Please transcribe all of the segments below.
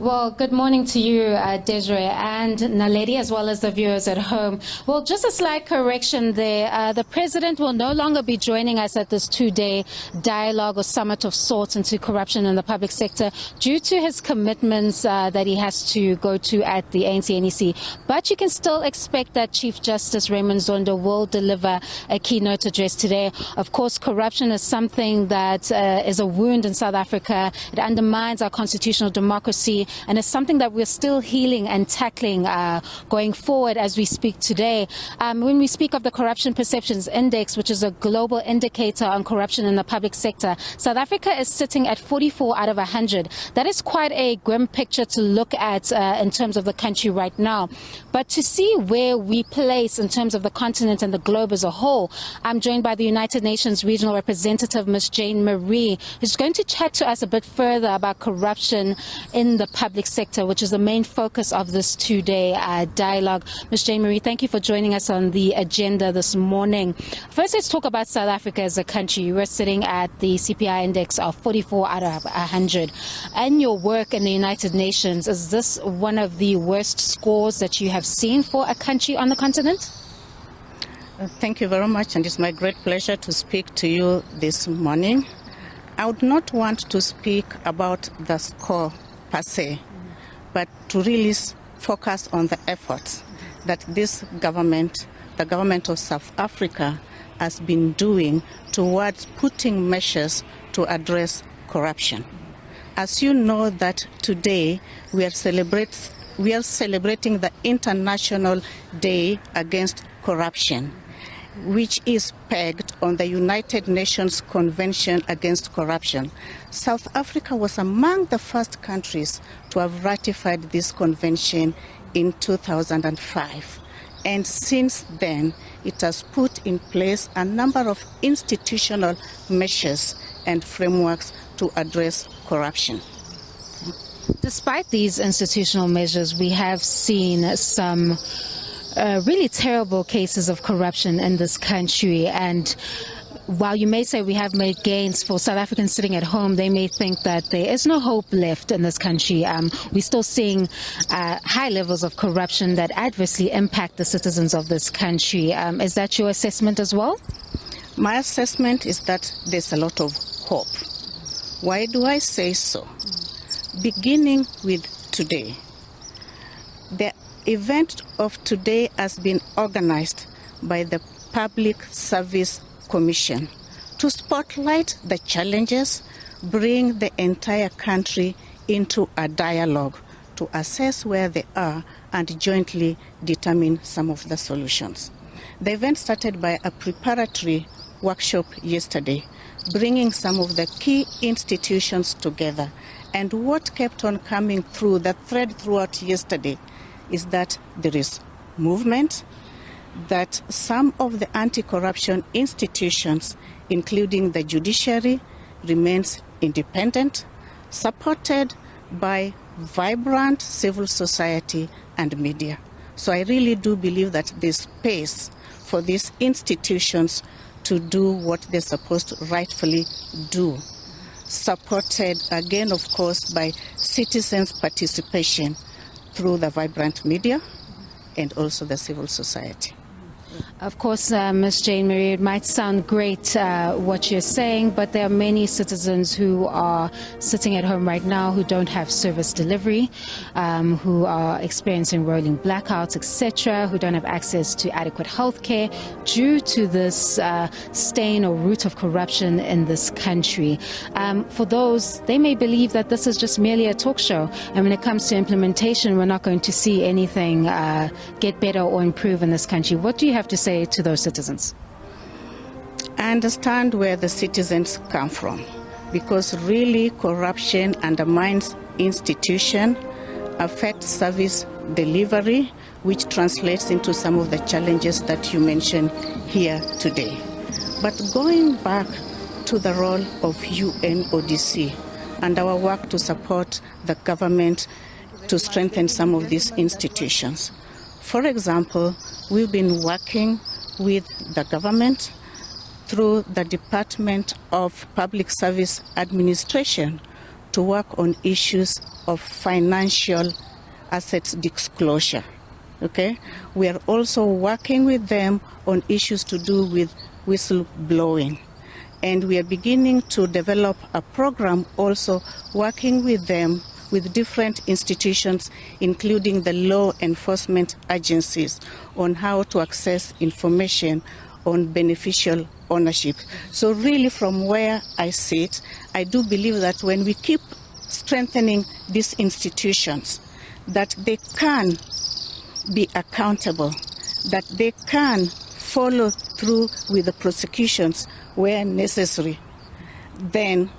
Well, good morning to you, Desiree and Naledi, as well as the viewers at home. Well, just a slight correction there. The President will no longer be joining us at this two-day dialogue or summit of sorts into corruption in the public sector due to his commitments that he has to go to at the ANC-NEC. But you can still expect that Chief Justice Raymond Zondo will deliver a keynote address today. Of course, corruption is something that is a wound in South Africa. It undermines our constitutional democracy, and it's something that we're still healing and tackling going forward as we speak today. When we speak of the Corruption Perceptions Index, which is a global indicator on corruption in the public sector, South Africa is sitting at 44 out of 100. That is quite a grim picture to look at in terms of the country right now. But to see where we place in terms of the continent and the globe as a whole, I'm joined by the United Nations Regional Representative, Ms. Jane Marie, who's going to chat to us a bit further about corruption in the public sector, which is the main focus of this two-day dialogue. Ms. Jane Marie, thank you for joining us on the agenda this morning. First, let's talk about South Africa as a country. We're sitting at the CPI index of 44 out of 100. And your work in the United Nations, is this one of the worst scores that you have seen for a country on the continent? Thank you very much, and it's my great pleasure to speak to you this morning. I would not want to speak about the score per se, but to really focus on the efforts that this government, the government of South Africa, has been doing towards putting measures to address corruption. As you know that today we are celebrating the International Day Against Corruption, which is pegged on the United Nations Convention Against Corruption. South Africa was among the first countries to have ratified this convention in 2005. And since then, it has put in place a number of institutional measures and frameworks to address corruption. Despite these institutional measures, we have seen some really terrible cases of corruption in this country, and while you may say we have made gains, for South Africans sitting at home, they may think that there is no hope left in this country. We're still seeing high levels of corruption that adversely impact the citizens of this country. Is that your assessment as well? My assessment is that there's a lot of hope. Why do I say so? Beginning with today, the event of today has been organized by the Public Service Commission to spotlight the challenges, bring the entire country into a dialogue to assess where they are and jointly determine some of the solutions. The event started by a preparatory workshop yesterday, bringing some of the key institutions together. And what kept on coming through, the thread throughout yesterday, is that there is movement, that some of the anti-corruption institutions, including the judiciary, remains independent, supported by vibrant civil society and media. So I really do believe that there's space for these institutions to do what they're supposed to rightfully do, supported again, of course, by citizens' participation through the vibrant media and also the civil society. Of course, Ms. Jane Marie, it might sound great what you're saying, but there are many citizens who are sitting at home right now who don't have service delivery, who are experiencing rolling blackouts, etc., who don't have access to adequate health care due to this stain or root of corruption in this country. For those, they may believe that this is just merely a talk show, and when it comes to implementation, we're not going to see anything get better or improve in this country. What do you have to say to those citizens? I understand where the citizens come from, because really corruption undermines institution, affects service delivery, which translates into some of the challenges that you mentioned here today. But going back to the role of UNODC and our work to support the government to strengthen some of these institutions. For example, we've been working with the government through the Department of Public Service Administration to work on issues of financial assets disclosure. Okay? We are also working with them on issues to do with whistleblowing. And we are beginning to develop a program also working with them, with different institutions, including the law enforcement agencies, on how to access information on beneficial ownership. So really from where I sit, I do believe that when we keep strengthening these institutions, that they can be accountable, that they can follow through with the prosecutions where necessary, then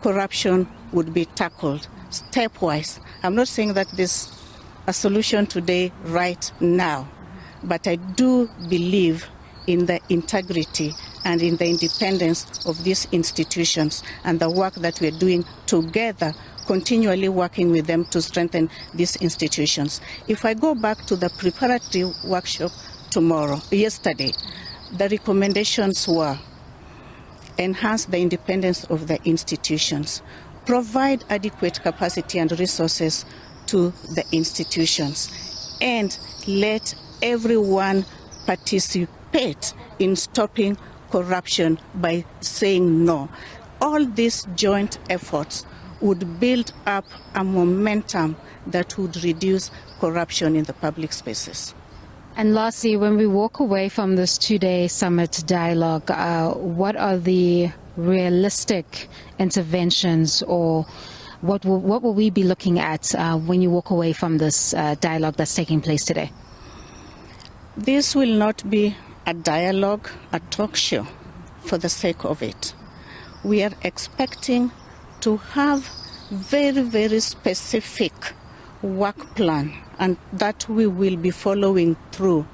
corruption would be tackled stepwise. I'm not saying that there's a solution today, right now, but I do believe in the integrity and in the independence of these institutions and the work that we're doing together, continually working with them to strengthen these institutions. If I go back to the preparatory workshop yesterday, the recommendations were enhance the independence of the institutions, provide adequate capacity and resources to the institutions, and let everyone participate in stopping corruption by saying no. All these joint efforts would build up a momentum that would reduce corruption in the public spaces. And lastly, when we walk away from this two-day summit dialogue, what are the realistic interventions, or what will we be looking at when you walk away from this dialogue that's taking place today? This will not be a dialogue, a talk show for the sake of it. We are expecting to have very, very specific work plan, and that we will be following through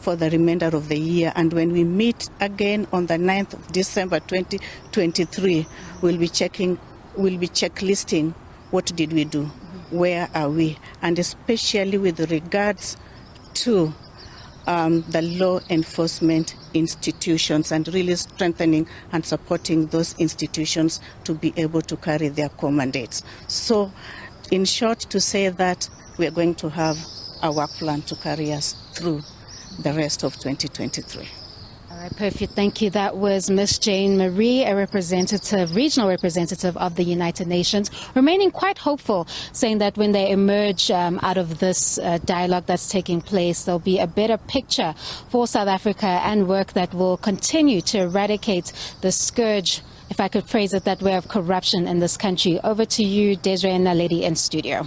for the remainder of the year. And when we meet again on the 9th of December 2023, we'll be checklisting what did we do, where are we, and especially with regards to the law enforcement institutions, and really strengthening and supporting those institutions to be able to carry their core mandates. So, in short, to say that we are going to have a work plan to carry us through the rest of 2023. All right, perfect. Thank you. That was Ms. Jane Marie, a regional representative of the United Nations, remaining quite hopeful, saying that when they emerge out of this dialogue that's taking place, there'll be a better picture for South Africa and work that will continue to eradicate the scourge, if I could phrase it that way, of corruption in this country. Over to you, Desiree and Naledi in studio.